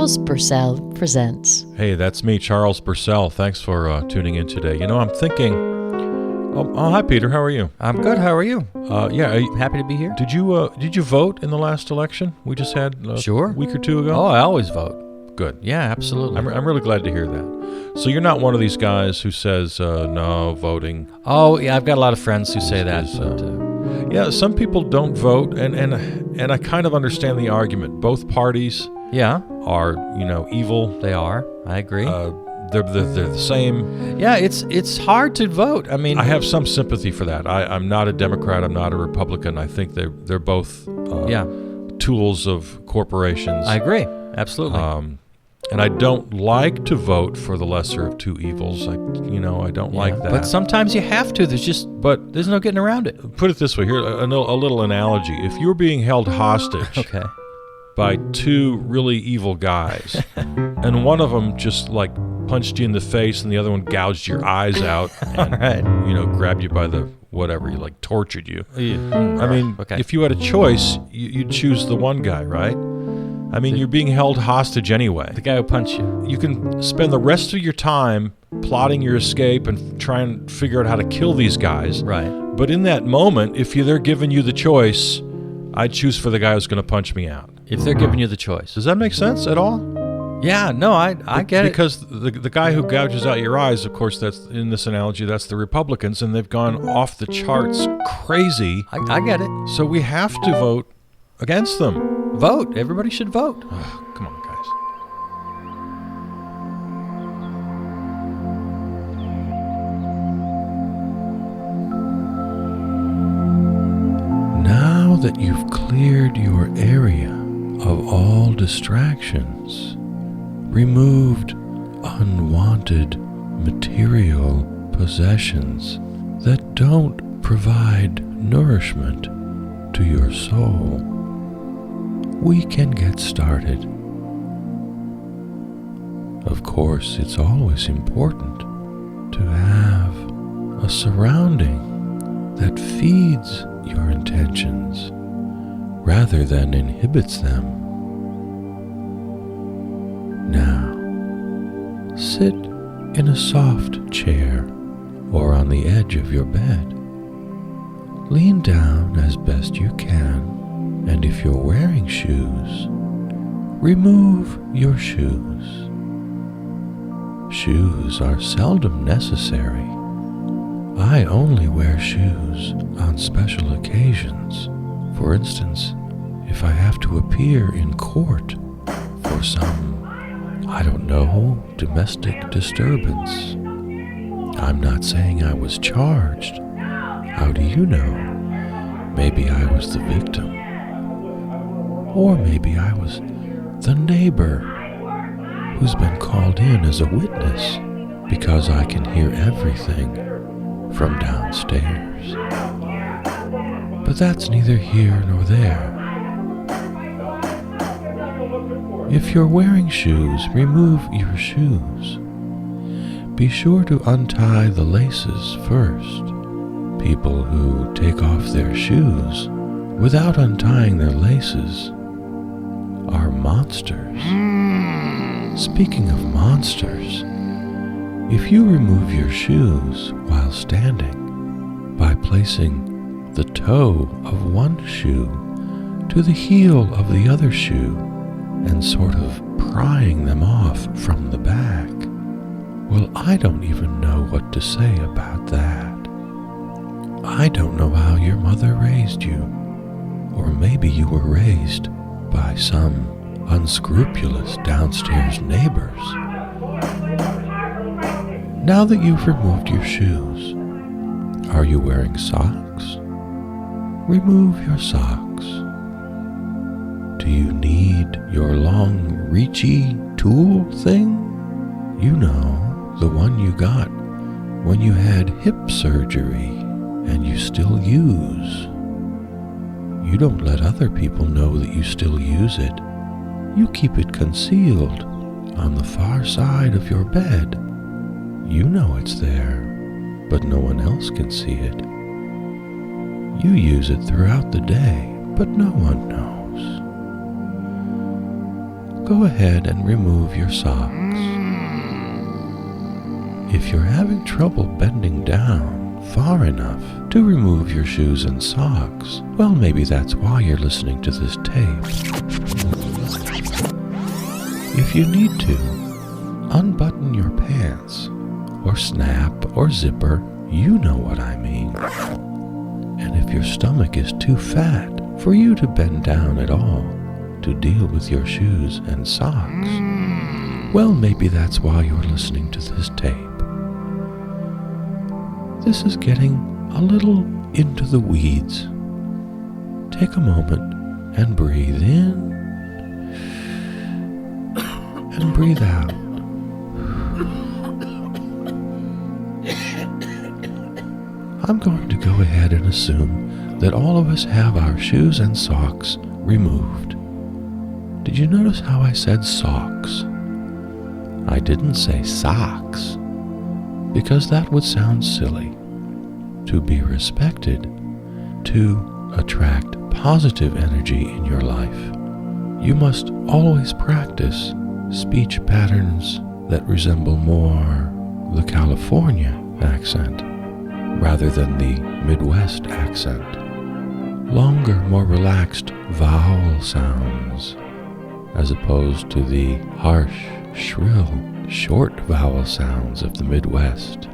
Charles Purcell presents. Hey, that's me, Charles Purcell. Thanks for tuning in today. I'm thinking... Oh, hi, Peter. How are you? I'm good. How are you? Yeah. Happy to be here. Did you vote in the last election we just had Sure. a week or two ago? Oh, I always vote. Good. Yeah, absolutely. I'm really glad to hear that. So you're not one of these guys who says, no, voting... Oh, yeah, I've got a lot of friends who say that. Yeah, some people don't vote, and I kind of understand the argument. Both parties Yeah, are, evil. they are. I agree. They're the same. Yeah, it's hard to vote. I mean, I have some sympathy for that. I'm not a Democrat. I'm not a Republican. I think they're both tools of corporations. I agree. Absolutely. And I don't like to vote for the lesser of two evils. I don't like that. But sometimes you have to. There's no getting around it. Put it this way. Here, a little analogy. If you're being held hostage Okay. by two really evil guys, and one of them just like punched you in the face, and the other one gouged your eyes out, and right. Grabbed you by the whatever, like tortured you. Yeah. I mean, Okay. if you had a choice, you'd choose the one guy, right? I mean, you're being held hostage anyway. The guy who punched you. You can spend the rest of your time plotting your escape and try and figure out how to kill these guys. Right. But in that moment, if they're giving you the choice, I'd choose for the guy who's going to punch me out. If they're giving you the choice. Does that make sense at all? Yeah, no, I get it. Because the guy who gouges out your eyes, of course, that's in this analogy, that's the Republicans, and they've gone off the charts crazy. I get it. So we have to vote against them. Vote. Everybody should vote. Come on, guys. Now that you've cleared your area of all distractions, removed unwanted material possessions that don't provide nourishment to your soul, we can get started. Of course, it's always important to have a surrounding that feeds your intentions rather than inhibits them. Now, sit in a soft chair or on the edge of your bed. Lean down as best you can. And if you're wearing shoes, remove your shoes. Shoes are seldom necessary. I only wear shoes on special occasions. For instance, if I have to appear in court for some, domestic disturbance. I'm not saying I was charged. How do you know? Maybe I was the victim. Or maybe I was the neighbor who's been called in as a witness because I can hear everything from downstairs. But that's neither here nor there. If you're wearing shoes, remove your shoes. Be sure to untie the laces first. People who take off their shoes without untying their laces are monsters. Speaking of monsters, if you remove your shoes while standing by placing the toe of one shoe to the heel of the other shoe and sort of prying them off from the back, well, I don't even know what to say about that. I don't know how your mother raised you, or maybe you were raised by some unscrupulous downstairs neighbors. Now that you've removed your shoes, are you wearing socks? Remove your socks. Do you need your long, reachy tool thing? You know, the one you got when you had hip surgery and you still use. You don't let other people know that you still use it. You keep it concealed on the far side of your bed. You know it's there, but no one else can see it. You use it throughout the day, but no one knows. go ahead and remove your socks. If you're having trouble bending down far enough to remove your shoes and socks, well, maybe that's why you're listening to this tape. If you need to, unbutton your pants, or snap, or zipper, you know what I mean. And if your stomach is too fat for you to bend down at all to deal with your shoes and socks, well, maybe that's why you're listening to this tape. This is getting a little into the weeds. Take a moment and breathe in and breathe out. I'm going to go ahead and assume that all of us have our shoes and socks removed. Did you notice how I said socks? I didn't say socks, because that would sound silly. To be respected, to attract positive energy in your life, you must always practice speech patterns that resemble more the California accent rather than the Midwest accent. Longer, more relaxed vowel sounds as opposed to the harsh, shrill, short vowel sounds of the Midwest.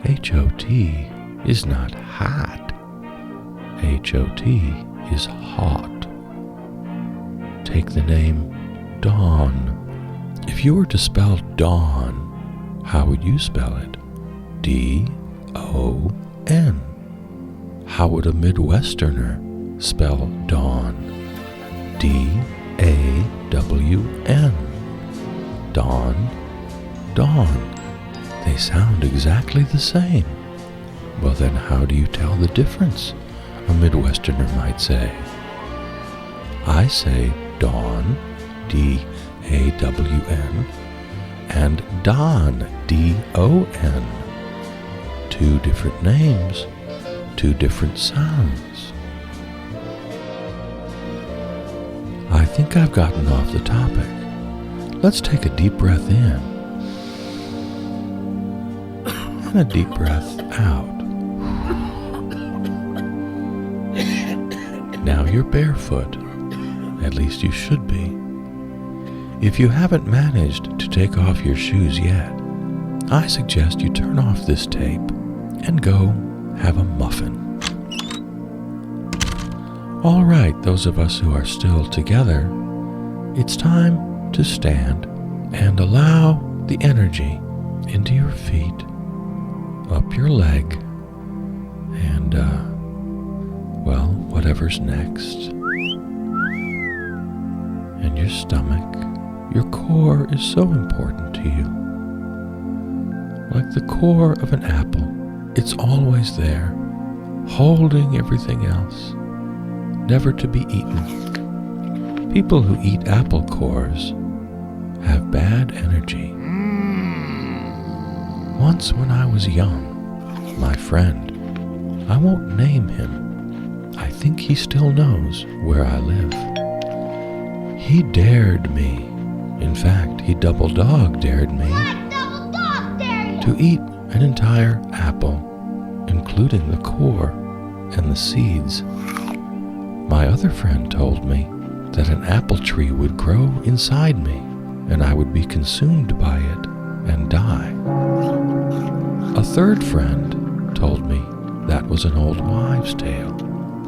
H-O-T is not hot. H-O-T is hot. Take the name Dawn. If you were to spell dawn, how would you spell it? D-O-N. How would a Midwesterner spell dawn? D-A-W-N. Dawn, dawn. They sound exactly the same. Well, then how do you tell the difference? A Midwesterner might say. I say dawn, D-A-W-N, and Don, D-O-N. Two different names, two different sounds. I think I've gotten off the topic. Let's take a deep breath in and a deep breath out. Now you're barefoot. At least you should be. If you haven't managed to take off your shoes yet, I suggest you turn off this tape and go have a muffin. All right, those of us who are still together, it's time to stand and allow the energy into your feet, up your leg, and, well, whatever's next. And your stomach. Your core is so important to you. Like the core of an apple, it's always there, holding everything else, never to be eaten. People who eat apple cores have bad energy. Once when I was young, my friend, I won't name him, I think he still knows where I live. He dared me. In fact, he double dog dared me to eat an entire apple, including the core and the seeds. My other friend told me that an apple tree would grow inside me and I would be consumed by it and die. A third friend told me that was an old wives' tale,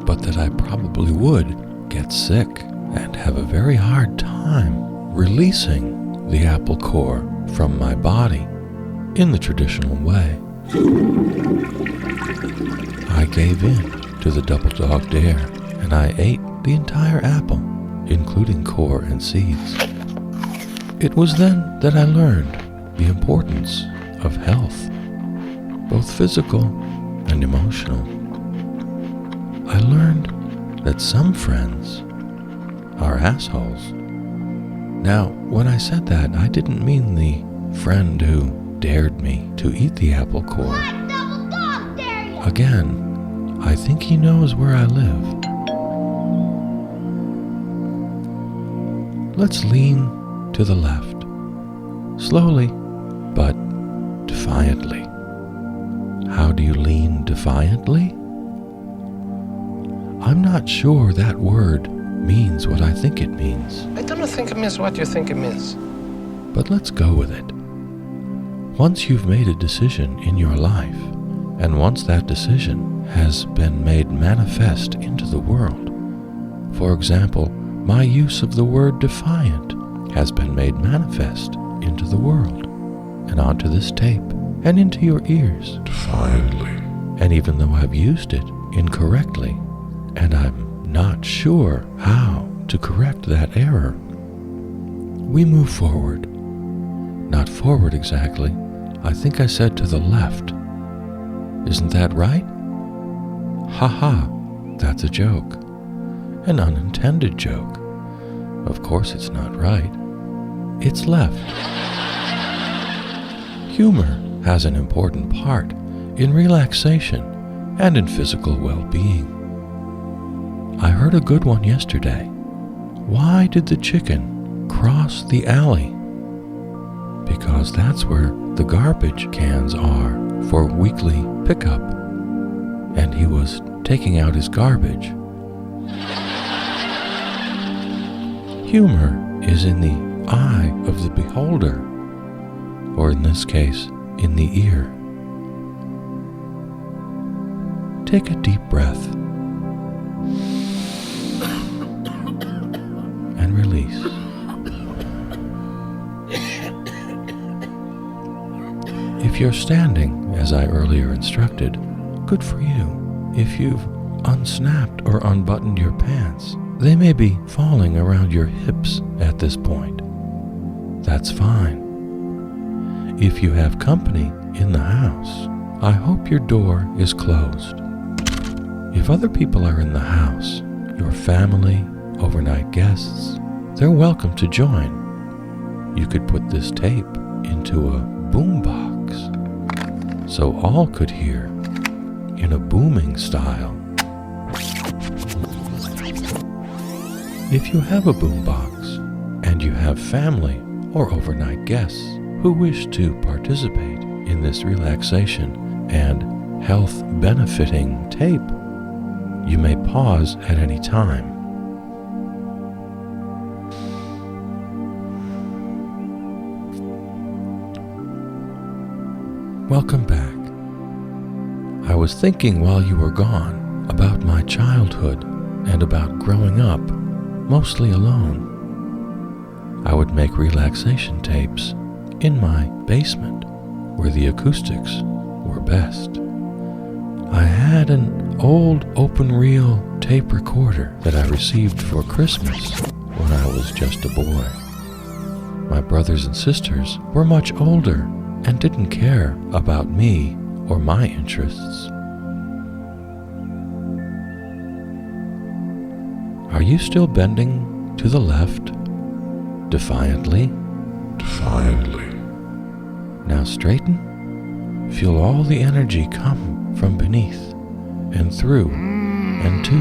but that I probably would get sick and have a very hard time releasing the apple core from my body in the traditional way. I gave in to the double dog dare and I ate the entire apple, including core and seeds. It was then that I learned the importance of health, both physical and emotional. I learned that some friends are assholes. Now, when I said that, I didn't mean the friend who dared me to eat the apple core. Again, I think he knows where I live. let's lean to the left, slowly but defiantly. How do you lean defiantly? I'm not sure that word means what I think it means. I don't think it means what you think it means. But let's go with it. Once you've made a decision in your life, and once that decision has been made manifest into the world, for example, my use of the word defiant has been made manifest into the world, and onto this tape, and into your ears. Defiantly. And even though I've used it incorrectly, and I'm not sure how to correct that error, we move forward. Not forward exactly. I think I said to the left. Isn't that right? Ha, that's a joke. An unintended joke. Of course it's not right. It's left. Humor has an important part in relaxation and in physical well-being. I heard a good one yesterday. Why did the chicken cross the alley? Because that's where the garbage cans are for weekly pickup, and he was taking out his garbage. Humor is in the eye of the beholder, or in this case, in the ear. Take a deep breath and release. If you're standing, as I earlier instructed, good for you. If you've unsnapped or unbuttoned your pants, they may be falling around your hips at this point. That's fine. If you have company in the house, I hope your door is closed. If other people are in the house, your family, overnight guests, they're welcome to join. You could put this tape into a boombox so all could hear in a booming style. If you have a boombox and you have family or overnight guests who wish to participate in this relaxation and health benefiting tape, you may pause at any time. Welcome back. I was thinking while you were gone about my childhood and about growing up, mostly alone. I would make relaxation tapes in my basement where the acoustics were best. I had an old open-reel tape recorder that I received for Christmas when I was just a boy. My brothers and sisters were much older and didn't care about me or my interests. Are you still bending to the left, defiantly? Defiantly. Now straighten. Feel all the energy come from beneath and through and to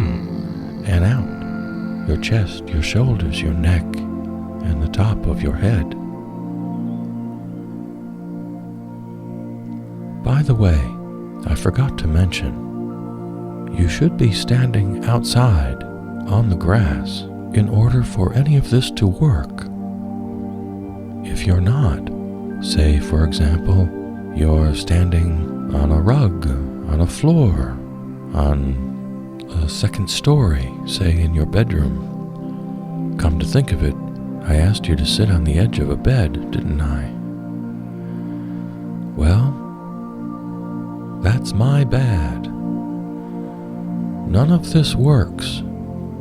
and out. Your chest, your shoulders, your neck, and the top of your head. By the way, I forgot to mention, you should be standing outside on the grass in order for any of this to work. If you're not, say for example, you're standing on a rug, on a floor, on a second story, say in your bedroom. Come to think of it, I asked you to sit on the edge of a bed, didn't I? Well, that's my bad. None of this works.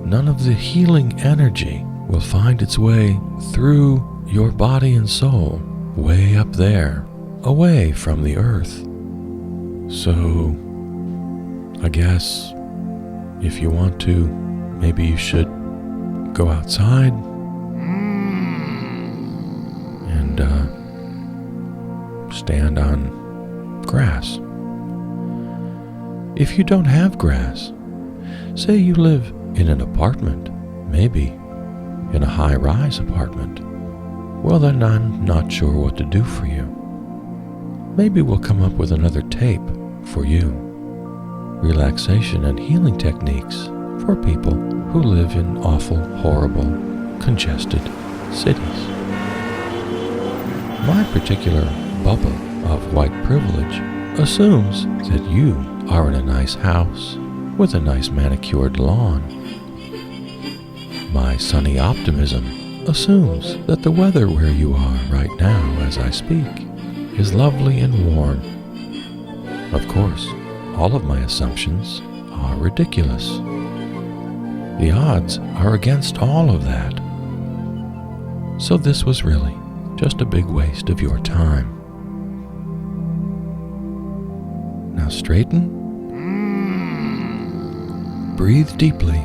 None of the healing energy will find its way through your body and soul, way up there, away from the earth. So, I guess, if you want to, maybe you should go outside and stand on grass. If you don't have grass, say you live in an apartment, maybe in a high-rise apartment, well then I'm not sure what to do for you. Maybe we'll come up with another tape for you. Relaxation and healing techniques for people who live in awful, horrible, congested cities. My particular bubble of white privilege assumes that you are in a nice house with a nice manicured lawn. My sunny optimism assumes that the weather where you are right now as I speak is lovely and warm. Of course, all of my assumptions are ridiculous. The odds are against all of that. So this was really just a big waste of your time. Now straighten. Breathe deeply.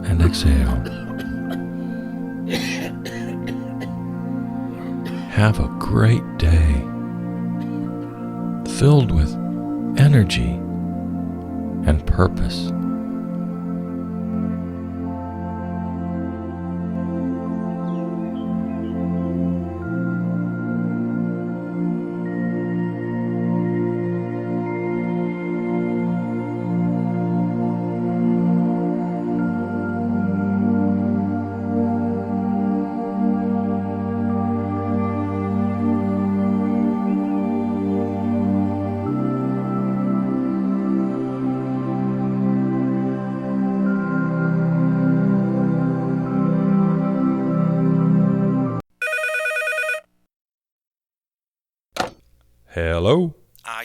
And exhale. Have a great day, filled with energy and purpose. Hello?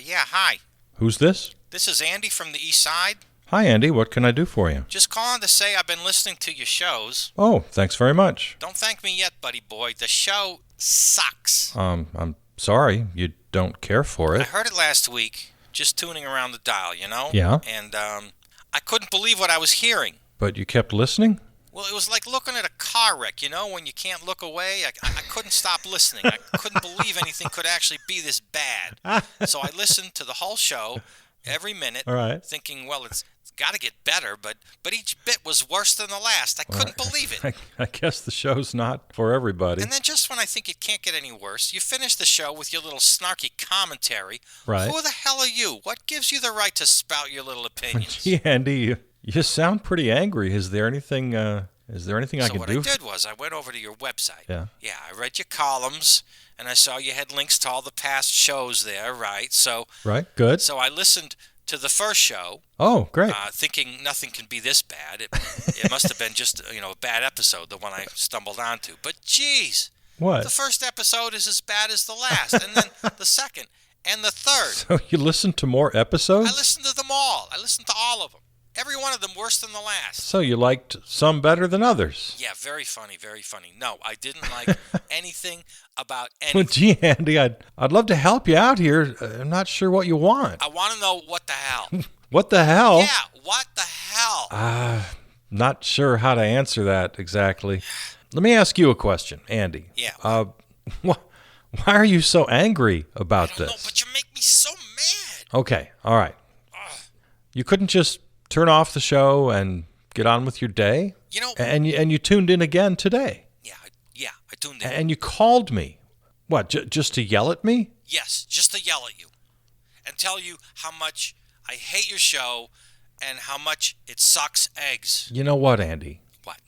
Yeah, hi. Who's this? This is Andy from the East Side. Hi, Andy. What can I do for you? Just calling to say I've been listening to your shows. Oh, thanks very much. Don't thank me yet, buddy boy. The show sucks. I'm sorry you don't care for I it. heard it last week, just tuning around the dial, you know? Yeah? And, I couldn't believe what I was hearing. But you kept listening? Well, it was like looking at a car wreck, you know, when you can't look away. I couldn't stop listening. I couldn't believe anything could actually be this bad. So I listened to the whole show, every minute, All right. thinking, well, it's got to get better, but each bit was worse than the last. I couldn't believe it. I guess the show's not for everybody. And then just when I think it can't get any worse, you finish the show with your little snarky commentary. Right. Who the hell are you? What gives you the right to spout your little opinions? Gee, Andy, you sound pretty angry. Is there anything I So can what do? I did was I went over to your website. Yeah. Yeah, I read your columns, and I saw you had links to all the past shows there, right? So Right, good. so I listened to the first show, Oh, great. thinking nothing can be this bad. It must have been just a bad episode, the one I stumbled onto. But geez, What? the first episode is as bad as the last, and then the second and the third. So you listened to more episodes? I listened to them all. I listened to all of them. Every one of them worse than the last. So you liked some better than others? Yeah, very funny, very funny. No, I didn't like anything about anything. Well, gee, Andy, I'd love to help you out here. I'm not sure what you want. I want to know what the hell. What the hell? Yeah, what the hell? Not sure how to answer that exactly. Let me ask you a question, Andy. Yeah. Why are you so angry about I don't know, this? but you make me so mad. Okay, all right. You couldn't just turn off the show and get on with your day? You know, And you tuned in again today. I tuned in. And you called me. What, just to yell at me? Yes, just to yell at you and tell you how much I hate your show and how much it sucks eggs. You know what, Andy? What?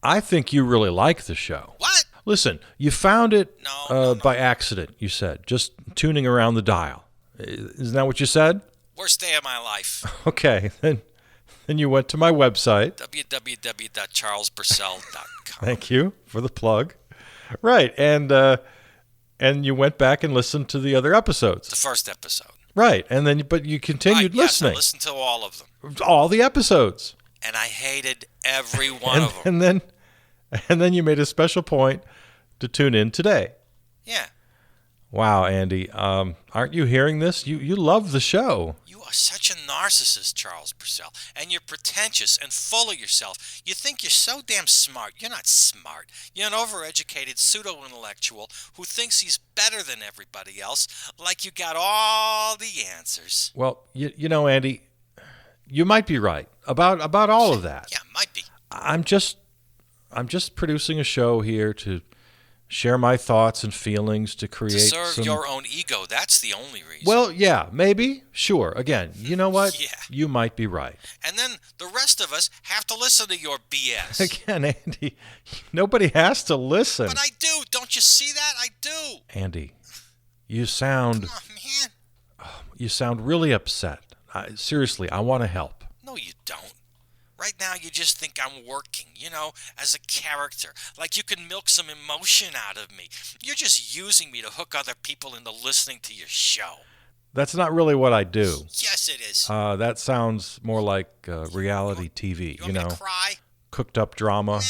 I think you really like the show. What? Listen, you found it No. by accident, you said, just tuning around the dial. Isn't that what you said? Worst day of my life. Okay, then you went to my website. www.charlespurcell.com. Thank you for the plug. Right, and you went back and listened to the other The episodes. first episode. Right, but you continued Right, yes, I listening. listened to all of them. All the episodes. And I hated every one of them. And then you made a special point to tune in today. Yeah. Wow, Andy, aren't you hearing this? You love the show. You are such a narcissist, Charles Purcell, and you're pretentious and full of yourself. You think you're so damn smart. You're not smart. You're an overeducated pseudo-intellectual who thinks he's better than everybody else, like you got all the answers. Well, you know, Andy, you might be right about all of that. Yeah, might be. I'm just producing a show here to share my thoughts and feelings, to create To serve some... your own ego. That's the only reason. Well, yeah, maybe, sure. Again, you know what? Yeah. You might be right. And then the rest of us have to listen to your BS. Again, Andy, nobody has to listen. But I do. Don't you see that? I do. Andy, you sound Oh, man. really upset. Seriously, I want to help. No, you don't. Right now, you just think I'm working, as a character. Like you can milk some emotion out of me. You're just using me to hook other people into listening to your show. That's not really what I do. Yes, it is. That sounds more like reality TV, You want me to cry? cooked up drama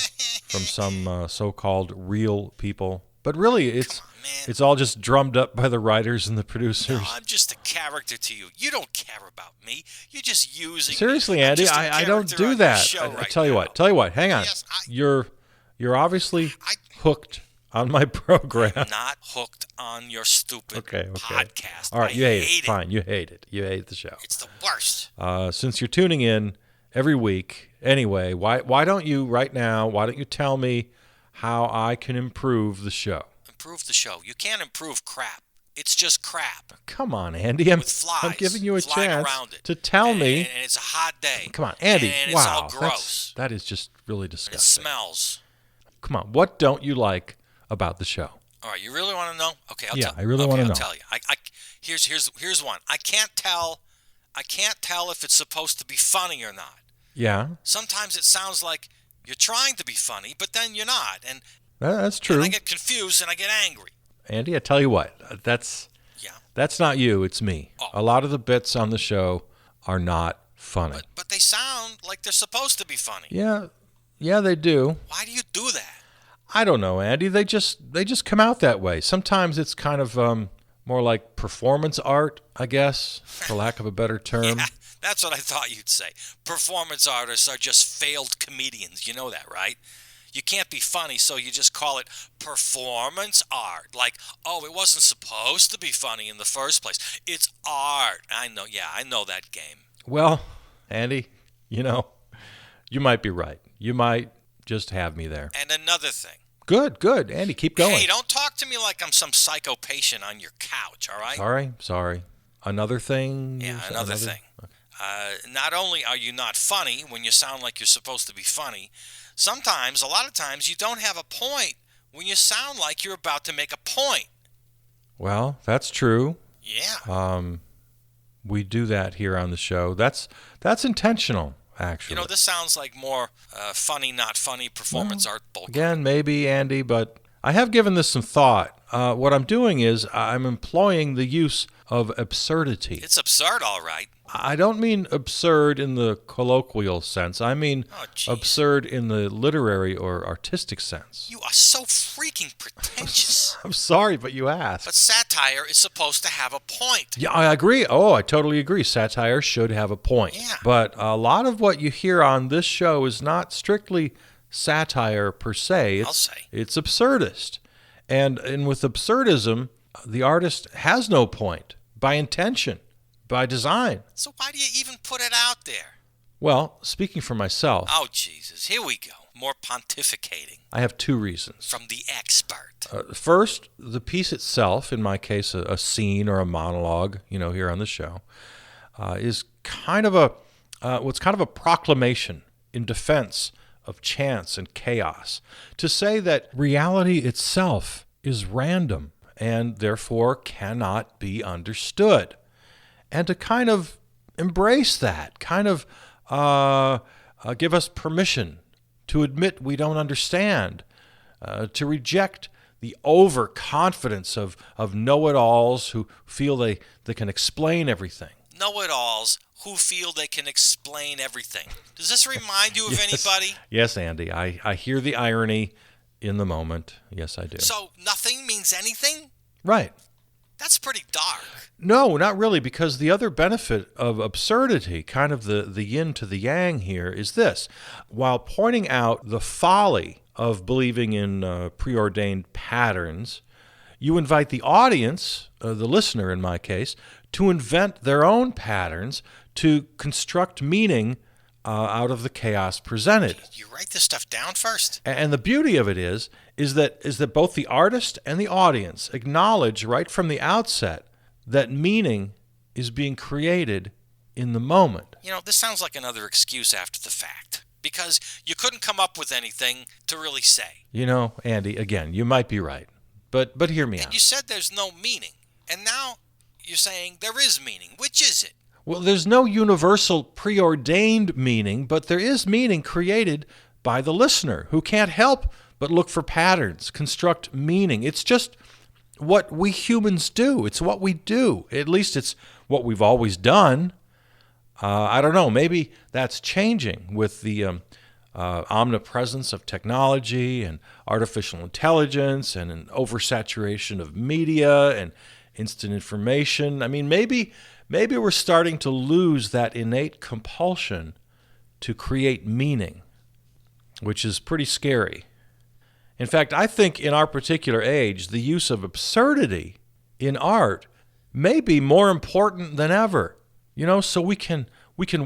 from some so-called real people. But really, it's all just drummed up by the writers and the producers. No, I'm just a character to you. You don't care about me. You're just using Seriously, me. I'm Andy, just a I don't character do on your that. show I right tell you now. what. Hang on. Yes, You're obviously hooked on my program. I'm not hooked on your stupid Okay. podcast. All right, I you hate it. hate Fine, you hate it. You hate the show. It's the worst. Since you're tuning in every week, anyway, why don't you right now? Why don't you tell me how I can improve the show? Improve the show. You can't improve crap. It's just crap. Come on, Andy. I'm With flies I'm giving you a flying chance around it. to tell me. And it's a hot day. Come on, Andy. And wow, it's all gross. that is just really It disgusting. smells. Come on, what don't you like about the show? All right, you really want to know? Okay, I'll Yeah, tell. I really wanna know. I'll tell you. Here's one. I can't tell if it's supposed to be funny or not. Yeah, Sometimes it sounds like you're trying to be funny, but then you're not, and that's true. I get confused and I get angry. Andy, I tell you what, that's not you, it's me. Oh. A lot of the bits on the show are not funny. But they sound like they're supposed to be funny. Yeah, they do. Why do you do that? I don't know, Andy. They just come out that way. Sometimes it's kind of more like performance art, I guess, for lack of a better term. Yeah, that's what I thought you'd say. Performance artists are just failed comedians. You know that, right? You can't be funny, so you just call it performance art. Like, oh, it wasn't supposed to be funny in the first place. It's art. I know that game. Well, Andy, you might be right. You might just have me there. And another thing. Good. Andy, keep going. Hey, don't talk to me like I'm some psycho patient on your couch, all right? Sorry. Another thing? Yeah, another thing. Not only are you not funny when you sound like you're supposed to be funny, a lot of times, you don't have a point when you sound like you're about to make a point. Well, that's true. Yeah. We do that here on the show. That's intentional, actually. This sounds like more funny, not funny performance art bullcrap. Again, maybe, Andy, but I have given this some thought. What I'm doing is I'm employing the use of absurdity. It's absurd, all right. I don't mean absurd in the colloquial sense. I mean absurd in the literary or artistic sense. You are so freaking pretentious. I'm sorry, but you asked. But satire is supposed to have a point. Yeah, I agree. Oh, I totally agree. Satire should have a point. Yeah. But a lot of what you hear on this show is not strictly satire per se. I'll say. It's absurdist. And with absurdism, the artist has no point by intention, by design. So why do you even put it out there? Well, speaking for myself, Oh, Jesus. Here we go. More pontificating I have two reasons. from the expert. First, the piece itself, in my case, a scene or a monologue, here on the show, is kind of a proclamation in defense of chance and chaos. To say that reality itself is random and therefore cannot be understood. And to kind of embrace that, kind of give us permission to admit we don't understand, to reject the overconfidence of know-it-alls who feel they can explain everything. Know-it-alls who feel they can explain everything. Does this remind you of anybody? Yes, Andy. I hear the irony in the moment. Yes, I do. So nothing means anything? Right. That's pretty dark. No, not really, because the other benefit of absurdity, kind of the yin to the yang here, is this. While pointing out the folly of believing in preordained patterns, you invite the audience, the listener in my case, to invent their own patterns to construct meaning out of the chaos presented. You write this stuff down first? And the beauty of it is that both the artist and the audience acknowledge right from the outset that meaning is being created in the moment. This sounds like another excuse after the fact, because you couldn't come up with anything to really say. Andy, again, you might be right, but hear me out. And you said there's no meaning, and now you're saying there is meaning. Which is it? Well, there's no universal preordained meaning, but there is meaning created by the listener who can't help but look for patterns, construct meaning. It's just what we humans do. It's what we do. At least it's what we've always done. I don't know. Maybe that's changing with the omnipresence of technology and artificial intelligence and an oversaturation of media and instant information. I mean, maybe we're starting to lose that innate compulsion to create meaning, which is pretty scary. In fact, I think in our particular age, the use of absurdity in art may be more important than ever, so we can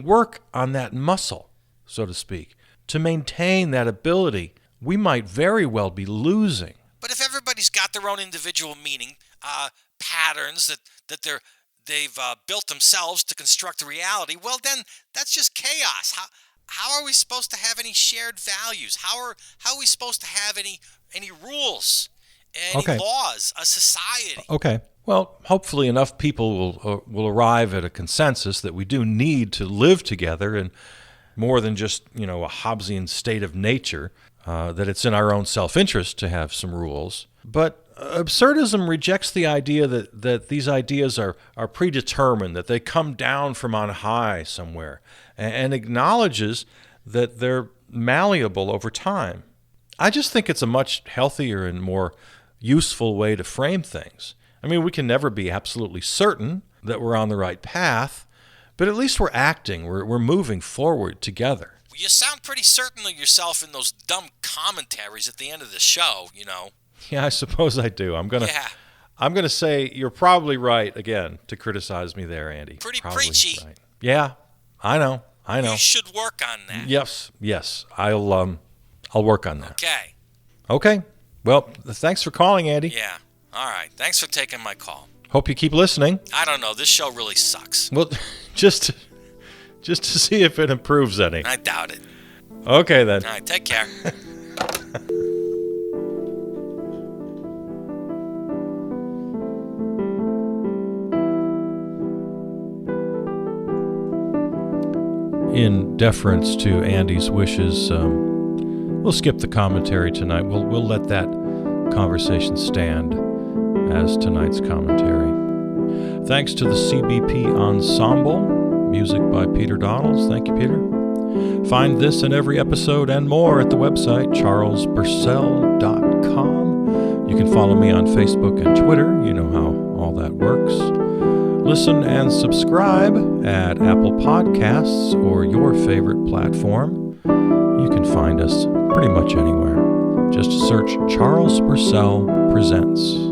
work on that muscle, so to speak, to maintain that ability we might very well be losing. But if everybody's got their own individual meaning, patterns that they've built themselves to construct a reality, well, then that's just chaos. How are we supposed to have any shared values? How are we supposed to have any rules, any laws, a society? Okay. Well, hopefully enough people will arrive at a consensus that we do need to live together, and more than just a Hobbesian state of nature, that it's in our own self-interest to have some rules. But absurdism rejects the idea that these ideas are predetermined, that they come down from on high somewhere, and acknowledges that they're malleable over time. I just think it's a much healthier and more useful way to frame things. I mean, we can never be absolutely certain that we're on the right path, but at least we're acting, we're moving forward together. You sound pretty certain of yourself in those dumb commentaries at the end of the show, Yeah, I suppose I do. I'm gonna say you're probably right again to criticize me there, Andy. Pretty probably preachy. Right. Yeah, I know. You should work on that. Yes. I'll work on that. Okay. Well, thanks for calling, Andy. Yeah. All right. Thanks for taking my call. Hope you keep listening. I don't know. This show really sucks. Well, just to see if it improves any. I doubt it. Okay, then. All right. Take care. In deference to Andy's wishes, we'll skip the commentary tonight. We'll let that conversation stand as tonight's commentary. Thanks to the CBP Ensemble, music by Peter Donalds. Thank you, Peter. Find this and every episode and more at the website charlesburcell.com. You can follow me on Facebook and Twitter. You know how all that works. Listen and subscribe at Apple Podcasts or your favorite platform. You can find us pretty much anywhere. Just search Charles Purcell Presents.